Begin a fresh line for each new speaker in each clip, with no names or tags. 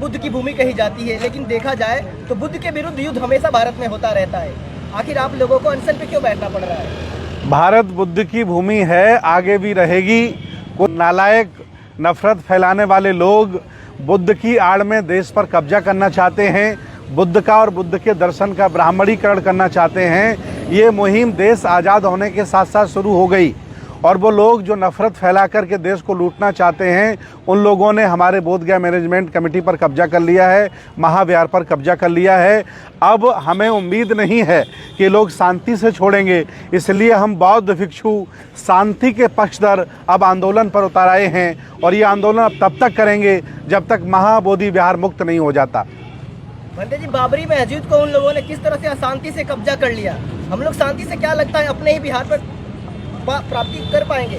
बुद्ध की भूमि कही जाती है, लेकिन देखा जाए तो बुद्ध के विरुद्ध युद्ध हमेशा भारत में होता रहता है। आखिर आप लोगों को अनशन पे क्यों बैठना पड़ रहा है?
भारत बुद्ध की भूमि है, आगे भी रहेगी। कुछ नालायक नफरत फैलाने वाले लोग बुद्ध की आड़ में देश पर कब्जा करना चाहते हैं, बुद्ध का और बुद्ध के दर्शन का ब्राह्मणीकरण करना चाहते हैं। ये मुहिम देश आज़ाद होने के साथ साथ शुरू हो गई और वो लोग जो नफरत फैला कर के देश को लूटना चाहते हैं, उन लोगों ने हमारे बोधगया मैनेजमेंट कमेटी पर कब्जा कर लिया है, महाविहार पर कब्जा कर लिया है। अब हमें उम्मीद नहीं है कि लोग शांति से छोड़ेंगे, इसलिए हम बौद्ध भिक्षु शांति के पक्षधर अब आंदोलन पर उतर आए हैं और ये आंदोलन अब तब तक करेंगे जब तक महाबोधि विहार मुक्त नहीं हो जाता।
भंते जी, बाबरी मस्जिद को उन लोगों ने किस तरह से अशांति से कब्जा कर लिया, हम लोग शांति से क्या लगता है अपने ही बिहार पर प्राप्ति कर पाएंगे?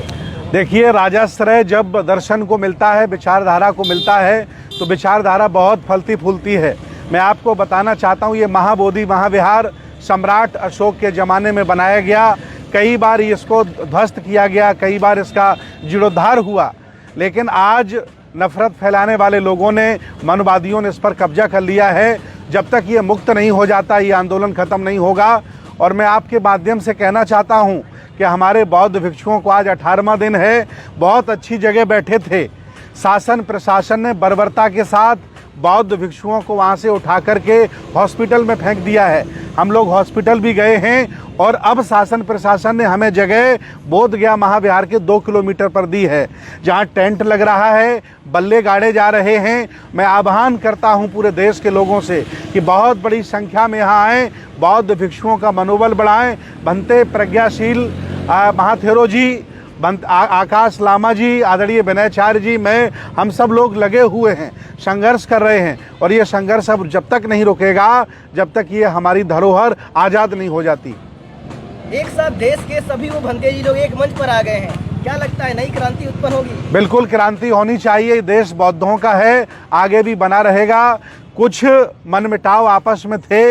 देखिए, राजाश्रय जब दर्शन को मिलता है, विचारधारा को मिलता है, तो विचारधारा बहुत फलती फूलती है। मैं आपको बताना चाहता हूँ, ये महाबोधि महाविहार सम्राट अशोक के ज़माने में बनाया गया। कई बार इसको ध्वस्त किया गया, कई बार इसका जीर्णोद्धार हुआ, लेकिन आज नफरत फैलाने वाले लोगों ने, मनवादियों ने इस पर कब्जा कर लिया है। जब तक ये मुक्त नहीं हो जाता, ये आंदोलन ख़त्म नहीं होगा। और मैं आपके माध्यम से कहना चाहता हूँ कि हमारे बौद्ध भिक्षुओं को आज 18वां दिन है, बहुत अच्छी जगह बैठे थे। शासन प्रशासन ने बर्बरता के साथ बौद्ध भिक्षुओं को वहाँ से उठा करके हॉस्पिटल में फेंक दिया है। हम लोग हॉस्पिटल भी गए हैं और अब शासन प्रशासन ने हमें जगह बोधगया महाविहार के 2 किलोमीटर पर दी है, जहाँ टेंट लग रहा है, बल्ले गाड़े जा रहे हैं। मैं आह्वान करता हूँ पूरे देश के लोगों से कि बहुत बड़ी संख्या में यहाँ आएँ, बौद्ध भिक्षुओं का मनोबल बढ़ाएं। भंते प्रज्ञाशील महाथेरो जी, आकाश लामा जी, आदरणीय विनयाचार्य जी, मैं, हम सब लोग लगे हुए हैं, संघर्ष कर रहे हैं और ये संघर्ष अब जब तक नहीं रुकेगा जब तक ये हमारी धरोहर आज़ाद नहीं हो जाती।
एक साथ देश के सभी वो भंते जी लोग एक मंच पर आ गए हैं, क्या लगता है नई क्रांति उत्पन्न होगी?
बिल्कुल क्रांति होनी चाहिए। देश बौद्धों का है, आगे भी बना रहेगा। कुछ मनमुटाव आपस में थे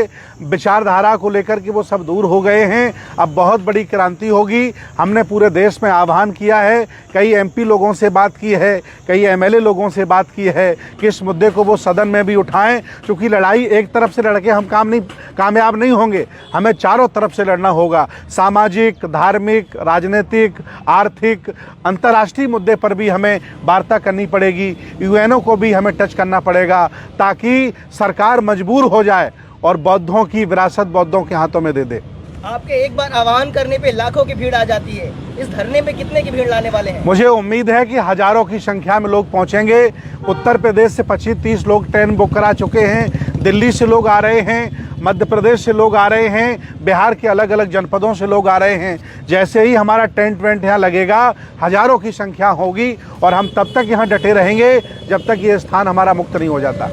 विचारधारा को लेकर के, वो सब दूर हो गए हैं। अब बहुत बड़ी क्रांति होगी। हमने पूरे देश में आह्वान किया है, कई एमपी लोगों से बात की है, कई एमएलए लोगों से बात की है कि इस मुद्दे को वो सदन में भी उठाएं, क्योंकि लड़ाई एक तरफ से लड़के हम कामयाब नहीं होंगे, हमें चारों तरफ से लड़ना होगा। सामाजिक, धार्मिक, राजनीतिक, आर्थिक, अंतर्राष्ट्रीय मुद्दे पर भी हमें वार्ता करनी पड़ेगी। यूएनओ को भी हमें टच करना पड़ेगा ताकि सरकार मजबूर हो जाए और बौद्धों की विरासत बौद्धों के हाथों में दे दे।
आपके एक बार आह्वान करने पे लाखों की भीड़ आ जाती है, इस धरने में कितने की भीड़ लाने वाले हैं?
मुझे उम्मीद है कि हजारों की संख्या में लोग पहुंचेंगे। उत्तर प्रदेश से 25-30 लोग ट्रेन बुक करा चुके हैं, दिल्ली से लोग आ रहे हैं, मध्य प्रदेश से लोग आ रहे हैं, बिहार के अलग अलग जनपदों से लोग आ रहे हैं। जैसे ही हमारा टेंट वेंट यहाँ लगेगा, हजारों की संख्या होगी और हम तब तक यहाँ डटे रहेंगे जब तक ये स्थान हमारा मुक्त नहीं हो जाता।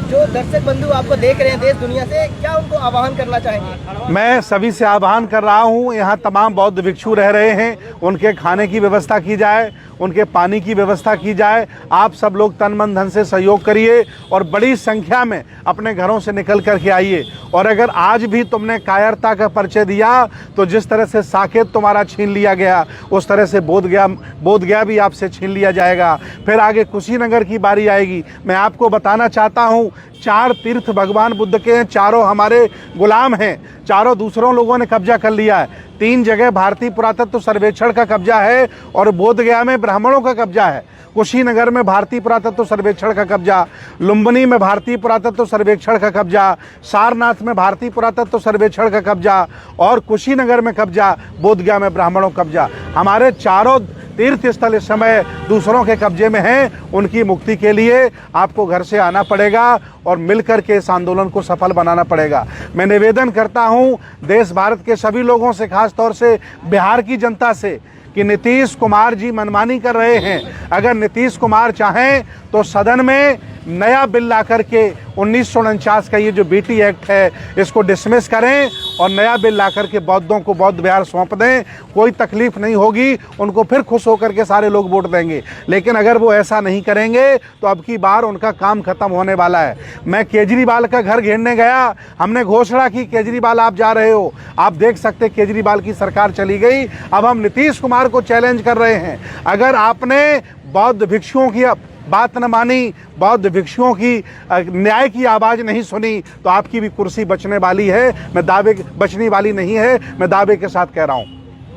जो दर्शक बंधु आपको देख रहे हैं देश दुनिया से, क्या उनको आह्वान करना चाहेंगे?
मैं सभी से आह्वान कर रहा हूँ, यहाँ तमाम बौद्ध भिक्षु रह रहे हैं, उनके खाने की व्यवस्था की जाए, उनके पानी की व्यवस्था की जाए। आप सब लोग तन मन धन से सहयोग करिए और बड़ी संख्या में अपने घरों से निकल करके आइए। और अगर आज भी तुमने कायरता का परिचय दिया तो जिस तरह से साकेत तुम्हारा छीन लिया गया, उस तरह से बोधगया भी आपसे छीन लिया जाएगा। फिर आगे कुशीनगर की बारी आएगी। मैं आपको बताना चाहता हूँ, 4 तीर्थ भगवान बुद्ध के हैं, चारों हमारे गुलाम हैं, चारों दूसरों लोगों ने कब्जा कर लिया है। 3 जगह भारतीय पुरातत्व सर्वेक्षण का कब्जा है और बोधगया में ब्राह्मणों का कब्जा है। कुशीनगर में भारतीय पुरातत्व सर्वेक्षण का कब्जा, लुम्बिनी में भारतीय पुरातत्व सर्वेक्षण का कब्जा, सारनाथ में भारतीय पुरातत्व सर्वेक्षण का कब्जा और कुशीनगर में कब्जा, बोधगया में ब्राह्मणों का कब्जा। हमारे चारों तीर्थ स्थल इस समय दूसरों के कब्जे में हैं। उनकी मुक्ति के लिए आपको घर से आना पड़ेगा और मिलकर के इस आंदोलन को सफल बनाना पड़ेगा। मैं निवेदन करता हूं देश भारत के सभी लोगों से, खास तौर से बिहार की जनता से, कि नीतीश कुमार जी मनमानी कर रहे हैं। अगर नीतीश कुमार चाहें तो सदन में नया बिल ला करके 1949 का ये जो बीटी एक्ट है इसको डिसमिस करें और नया बिल ला करके बौद्धों को बौद्ध विहार सौंप दें। कोई तकलीफ नहीं होगी, उनको फिर खुश होकर के सारे लोग वोट देंगे। लेकिन अगर वो ऐसा नहीं करेंगे तो अब की बार उनका काम खत्म होने वाला है। मैं केजरीवाल का घर घेरने गया, हमने घोषणा की केजरीवाल आप जा रहे हो, आप देख सकते केजरीवाल की सरकार चली गई। अब हम नीतीश कुमार को चैलेंज कर रहे हैं, अगर आपने बौद्ध भिक्षुओं की बात न मानी, बौद्ध भिक्षुओं की न्याय की आवाज़ नहीं सुनी, तो आपकी भी कुर्सी बचने वाली है। बचने वाली नहीं है, मैं दावे के साथ कह रहा हूँ।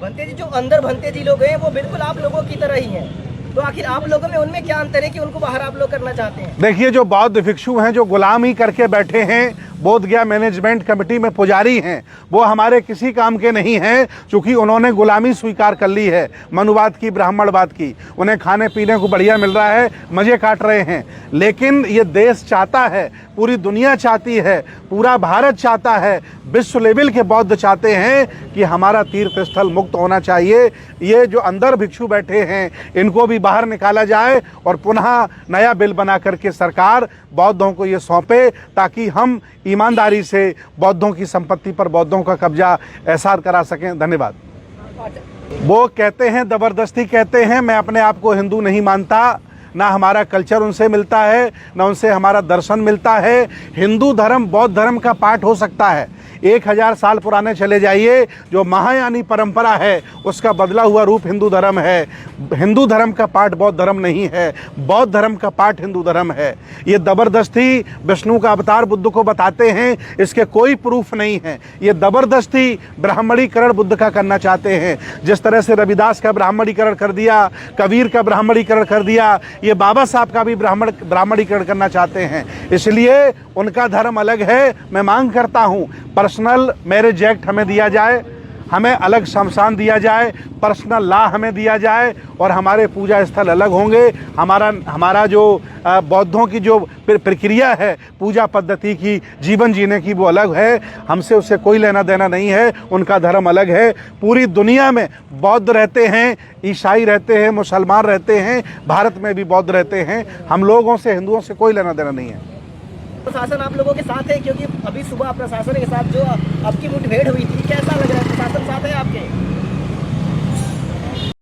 भंते जी, जो अंदर भंते जी लोग हैं वो बिल्कुल आप लोगों की तरह ही हैं, तो आखिर आप लोगों में उनमें क्या अंतर है कि उनको बाहर आप लोग करना चाहते हैं?
देखिए, जो बौद्ध भिक्षु हैं, जो गुलामी करके बैठे हैं, बोध गया मैनेजमेंट कमेटी में पुजारी हैं, वो हमारे किसी काम के नहीं हैं, क्योंकि उन्होंने गुलामी स्वीकार कर ली है, मनुवाद की, ब्राह्मणवाद की। उन्हें खाने पीने को बढ़िया मिल रहा है, मजे काट रहे हैं। लेकिन ये देश चाहता है, पूरी दुनिया चाहती है, पूरा भारत चाहता है, विश्व लेवल के बौद्ध चाहते हैं कि हमारा तीर्थ स्थल मुक्त होना चाहिए। ये जो अंदर भिक्षु बैठे हैं, इनको भी बाहर निकाला जाए और पुनः नया बिल बना करके सरकार बौद्धों को ये सौंपे, ताकि हम ईमानदारी से बौद्धों की संपत्ति पर बौद्धों का कब्जा एहसार करा सकें। धन्यवाद। वो कहते हैं, ज़बरदस्ती कहते हैं, मैं अपने आप को हिंदू नहीं मानता, ना हमारा कल्चर उनसे मिलता है, ना उनसे हमारा दर्शन मिलता है। हिंदू धर्म बौद्ध धर्म का पार्ट हो सकता है। 1000 साल पुराने चले जाइए, जो महायानी परंपरा है उसका बदला हुआ रूप हिंदू धर्म है। हिंदू धर्म का पार्ट बौद्ध धर्म नहीं है, बौद्ध धर्म का पार्ट हिंदू धर्म है। ये ज़बरदस्ती विष्णु का अवतार बुद्ध को बताते हैं, इसके कोई प्रूफ नहीं है। ये ज़बरदस्ती ब्राह्मणीकरण बुद्ध का करना चाहते हैं। जिस तरह से रविदास का ब्राह्मणीकरण कर दिया, कबीर का ब्राह्मणीकरण कर दिया, ये बाबा साहब का भी ब्राह्मणीकरण करना चाहते हैं। इसलिए उनका धर्म अलग है। मैं मांग करता हूँ, पर्सनल मैरिज एक्ट हमें दिया जाए, हमें अलग शमशान दिया जाए, पर्सनल लॉ हमें दिया जाए, और हमारे पूजा स्थल अलग होंगे। हमारा जो बौद्धों की जो प्रक्रिया है पूजा पद्धति की, जीवन जीने की, वो अलग है। हमसे उससे कोई लेना देना नहीं है। उनका धर्म अलग है। पूरी दुनिया में बौद्ध रहते हैं, ईसाई रहते हैं, मुसलमान रहते हैं, भारत में भी बौद्ध रहते हैं। हम लोगों से, हिंदुओं से कोई लेना देना नहीं है।
प्रशासन आप लोगों के साथ है, क्योंकि अभी सुबह प्रशासन के साथ जो आपकी मुठभेड़ हुई थी, कैसा लगा?